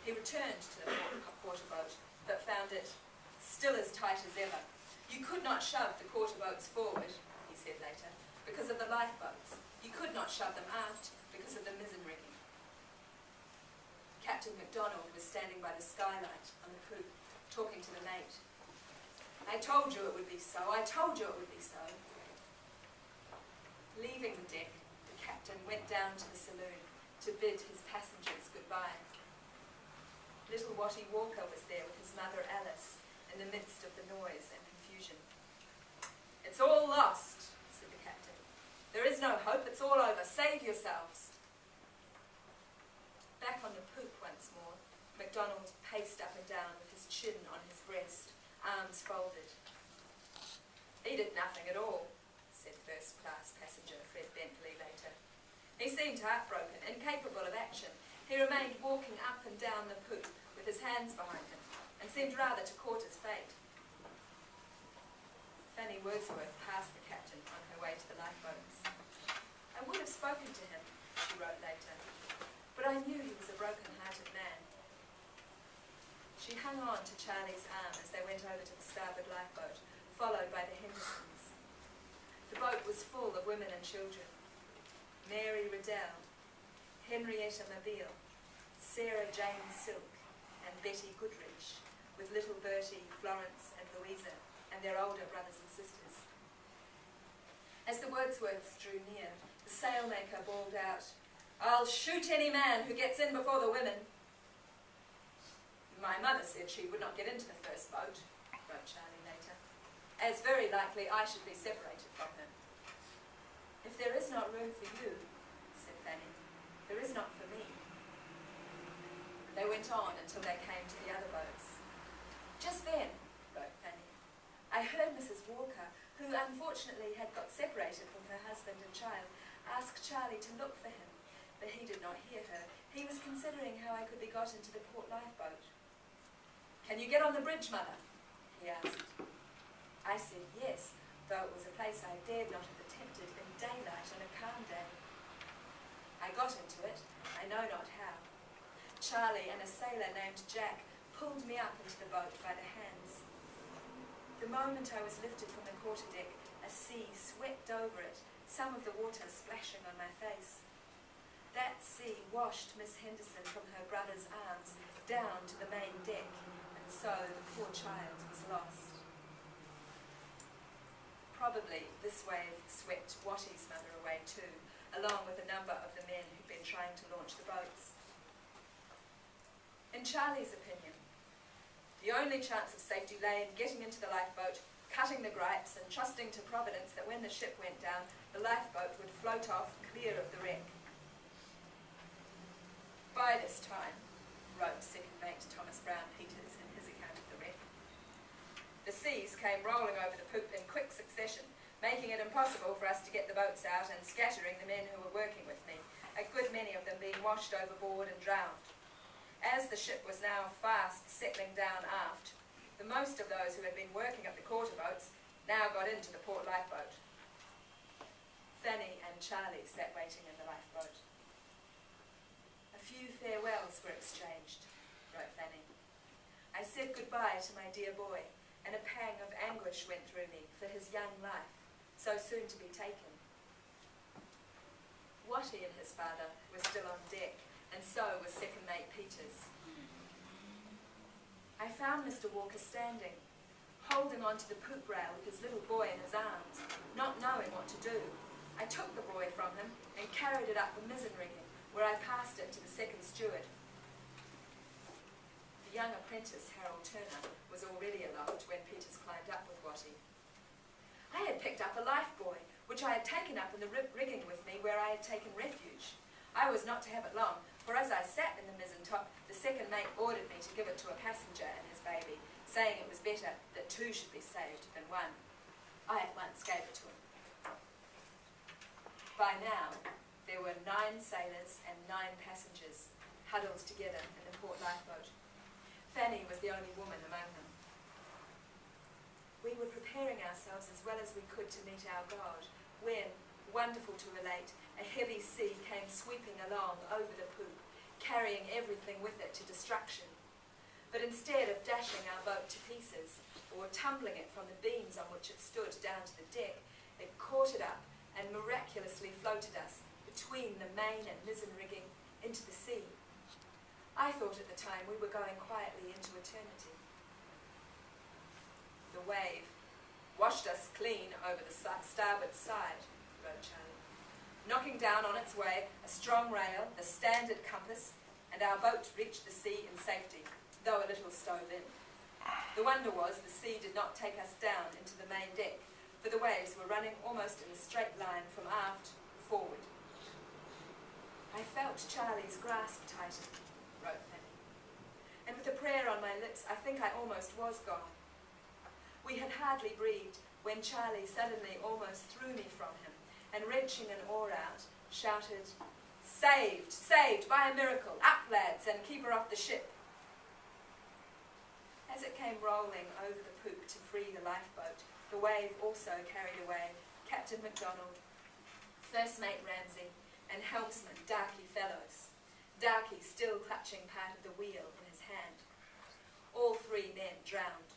He returned to the quarter boat, but found it still as tight as ever. You could not shove the quarter boats forward, he said later, because of the lifeboats. You could not shove them aft because of the mizzen rigging. Captain MacDonald was standing by the skylight on the poop, talking to the mate. I told you it would be so, I told you it would be so. Leaving the deck, the captain went down to the saloon to bid his passengers goodbye. Little Watty Walker was there with his mother Alice in the midst of the noise and confusion. It's all lost, said the captain. There is no hope, it's all over. Save yourselves. Back on the poop once more, MacDonald paced up and down with his chin on his breast, arms folded. He did nothing at all, said first-class passenger Fred Bentley later. He seemed heartbroken, incapable of action. He remained walking up and down the poop with his hands behind him, and seemed rather to court his fate. Fanny Wordsworth passed the captain on her way to the lifeboats. I would have spoken to him, she wrote later, but I knew he was a broken-hearted man. She hung on to Charlie's arm as they went over to the starboard lifeboat, followed by the Hendersons. The boat was full of women and children. Mary Riddell, Henrietta Mabille, Sarah Jane Silk, and Betty Goodrich, with little Bertie, Florence, and Louisa, and their older brothers and sisters. As the Wordsworths drew near, the sailmaker bawled out, "I'll shoot any man who gets in before the women." My mother said she would not get into the first boat, wrote Charlie later, as very likely I should be separated from her. If there is not room for you, said Fanny, there is not for me. They went on until they came to the other boats. Just then, wrote Fanny, I heard Mrs. Walker, who unfortunately had got separated from her husband and child, ask Charlie to look for him, but he did not hear her. He was considering how I could be got into the port lifeboat. Can you get on the bridge, Mother? He asked. I said yes, though it was a place I dared not have attempted in daylight on a calm day. I got into it, I know not how. Charlie and a sailor named Jack pulled me up into the boat by the hands. The moment I was lifted from the quarterdeck, a sea swept over it, some of the water splashing on my face. That sea washed Miss Henderson from her brother's arms down to the main deck, and so the poor child was lost. Probably this wave swept Watty's mother away too, along with a number of the men who'd been trying to launch the boats. In Charlie's opinion, the only chance of safety lay in getting into the lifeboat, cutting the gripes, and trusting to Providence that when the ship went down, the lifeboat would float off clear of the wreck. By this time, wrote second mate Thomas Brown Peters in his account of the wreck, the seas came rolling over the poop in quick succession, making it impossible for us to get the boats out and scattering the men who were working with me, a good many of them being washed overboard and drowned. As the ship was now fast settling down aft, the most of those who had been working at the quarter boats now got into the port lifeboat. Fanny and Charlie sat waiting in the lifeboat. A few farewells were exchanged, wrote Fanny. I said goodbye to my dear boy, and a pang of anguish went through me for his young life, so soon to be taken. Watty and his father were still on deck, and so was second mate Peters. I found Mr. Walker standing, holding onto the poop rail with his little boy in his arms, not knowing what to do. I took the boy from him and carried it up the mizzen rigging, where I passed it to the second steward. The young apprentice, Harold Turner, was already aloft when Peters climbed up with Watty. I had picked up a lifebuoy, which I had taken up in the rigging with me where I had taken refuge. I was not to have it long, for as I sat in the mizzen top, the second mate ordered me to give it to a passenger and his baby, saying it was better that two should be saved than one. I at once gave it to him. By now, there were 9 sailors and 9 passengers, huddled together in the port lifeboat. Fanny was the only woman among them. We were preparing ourselves as well as we could to meet our God, when, wonderful to relate, a heavy sea came sweeping along over the poop, carrying everything with it to destruction. But instead of dashing our boat to pieces, or tumbling it from the beams on which it stood down to the deck, it caught it up and miraculously floated us between the main and mizzen rigging into the sea. I thought at the time we were going quietly into eternity. The wave washed us clean over the starboard side, wrote Charlie, knocking down on its way a strong rail, the standard compass, and our boat reached the sea in safety, though a little stove in. The wonder was the sea did not take us down into the main deck, for the waves were running almost in a straight line from aft forward. I felt Charlie's grasp tighten, wrote Fanny, and with a prayer on my lips, I think I almost was gone. We had hardly breathed when Charlie suddenly almost threw me from him, and wrenching an oar out, shouted, "Saved! Saved by a miracle! Up, lads, and keep her off the ship!" As it came rolling over the poop to free the lifeboat, the wave also carried away Captain MacDonald, First Mate Ramsay, and helmsman Darky Fellows, Darky still clutching part of the wheel in his hand. All three men drowned.